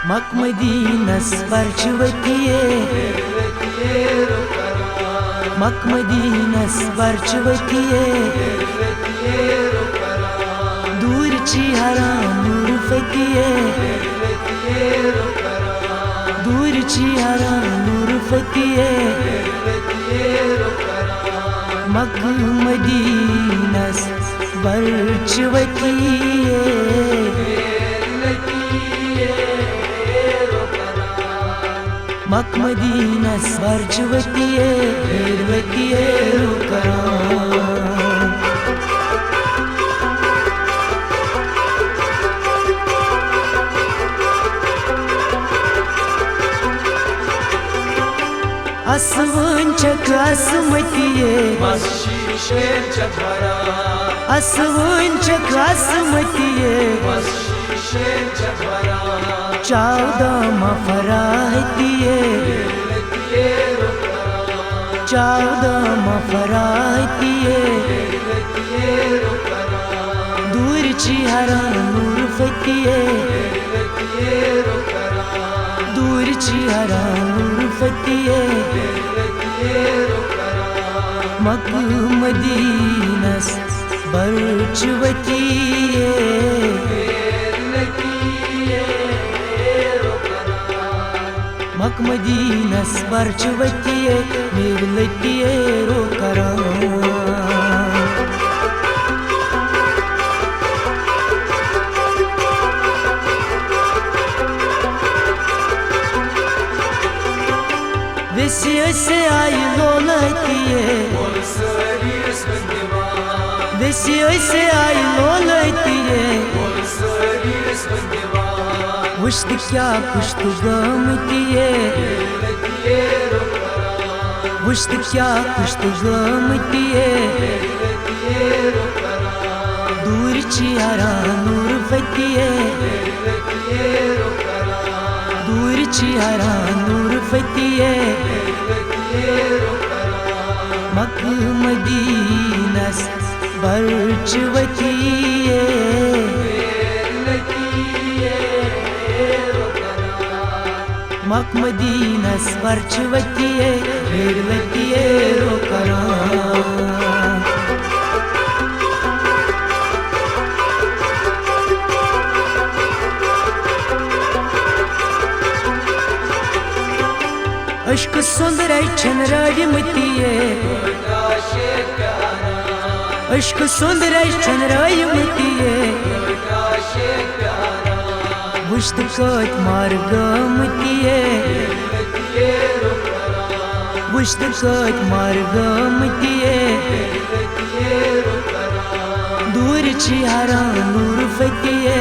मक मदीनस परचवतिये मक मदीनस परचवतिये दूर ची हराम नूर फतिये दूर ची हराम नूर फतिये मक मदीनस परचवतिये मक मदीनस परचवतिये हेरवतिये रुकरा असवंचक असमतिये असवंचक असमतिये चावदाम फराहतिये चावदाम फराहतिये दूर ची हराम नूर फतिये दूर ची हराम नूर फतिये मक मदीनस परचवतिये मक मदीनस परचवतिये हेरवतिये रुकरा Vesiye se ay lolatiye Vesiye se ay lolatiye Vuşt kya puşt gamtiye Vuşt kya puşt gamtiye Dur chi hara nur fatiye दूर ची हरा नूर फतिये मक मदीनस परचवतिये मक मदीनस परचवतिये हेरवतिये रुकरा अश्क सुंदराई छनराई मतिये अश्क सुंदराई छनराई मतिये वुश्त कत मार्गमतिये वुश्त कत मार्गमतिये दूर ची हराम नूर फतिये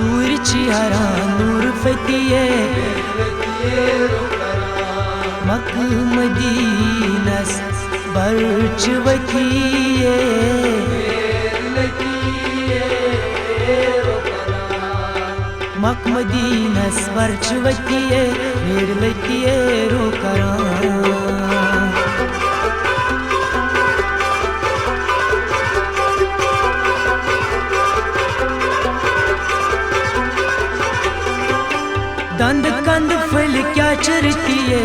दूर ची हराम नूर फतिये मक मदीनस परचवतिये मक मदीनस परचवतिये हेरवतिये रुकरा दंद कंद फल क्या चरतिये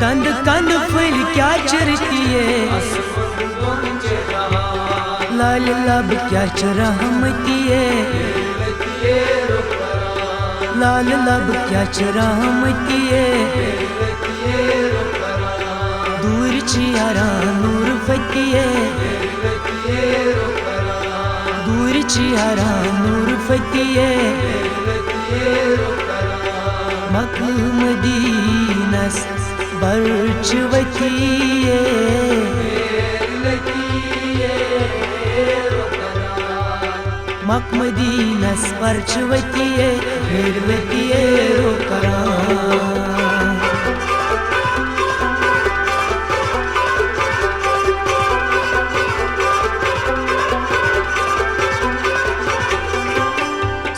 दंद कंद फल क्या चरतिये लाल लब क्या चरहमतिये लाल लब क्या चरहमतिये दूर ची हरा नूर फतिये दूर ची हरा नूर फतिये मक मदीनस परचवतिये मक मदीनस परचवतिये हेरवतिये रुकरा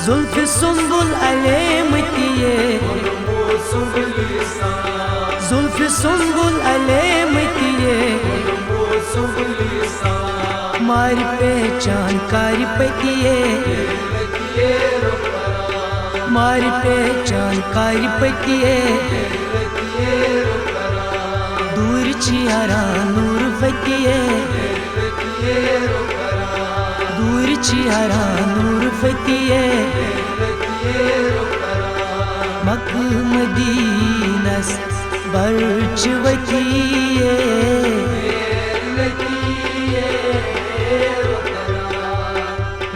जुल्फ सुंबुल अलेमतिये जुल्फ सुंबुल अलेमतिये मारी पहचान कारी पतिए, मारी पहचान कारी पतिए, दूर चियारा नूर फतिए, दूर चियारा नूर फतिए, मक मदीनस बर्च वतिए,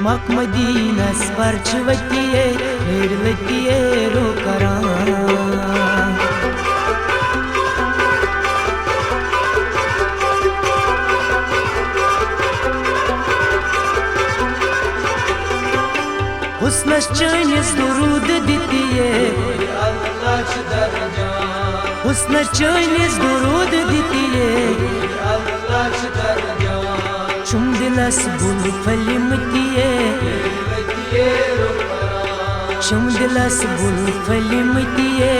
मक मदीनस बर्च वतिए, मेर वतिए रो करा। हुस्नस चैनिस दुरूद दितिए, हुस्नस चैनिस दुरूद दितिए, चुम दिलस बुल फलिमतिए, चुम दिलस बुल फलिमतिए,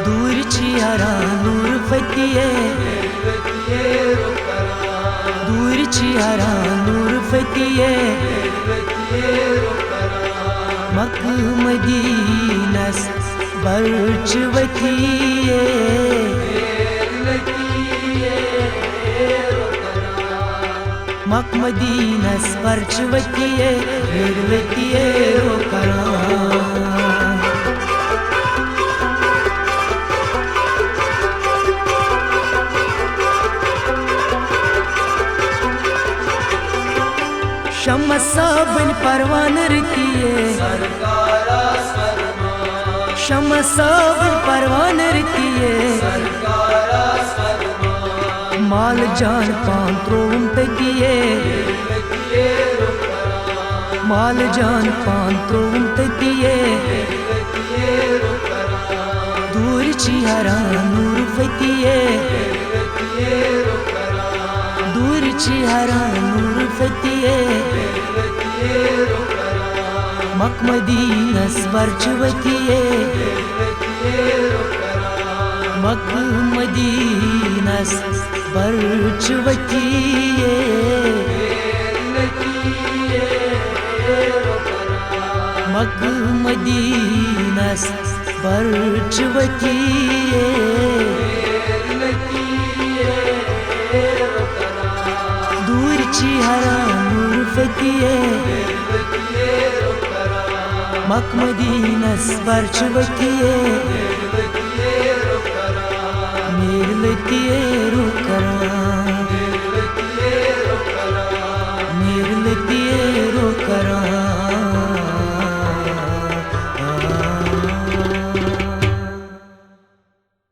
दूर चियारा नूर फतिए, दूर चियारा नूर फतिए, मक मदीनस बर्च वतिए, मक मदीनस बर्च वतिए, मेर वतिए रो करा। शम्मा साबन परवान रतिए, शम्मा साबन परवान रतिए, माल जान पान त्रोम ततिए, माल जान पान त्रोम ततिए, दूर चियारा नूर फतिए, दूर चियारा नूर फतिए, मक मदीनस बर्च वतिए, मक मदीनस बर्च वतिए, मक मदीनस बर्च वतिए, दूर चियारा नूर फतिए, मक मदीनस बर्च वतिए, मेर वतिए रो करा।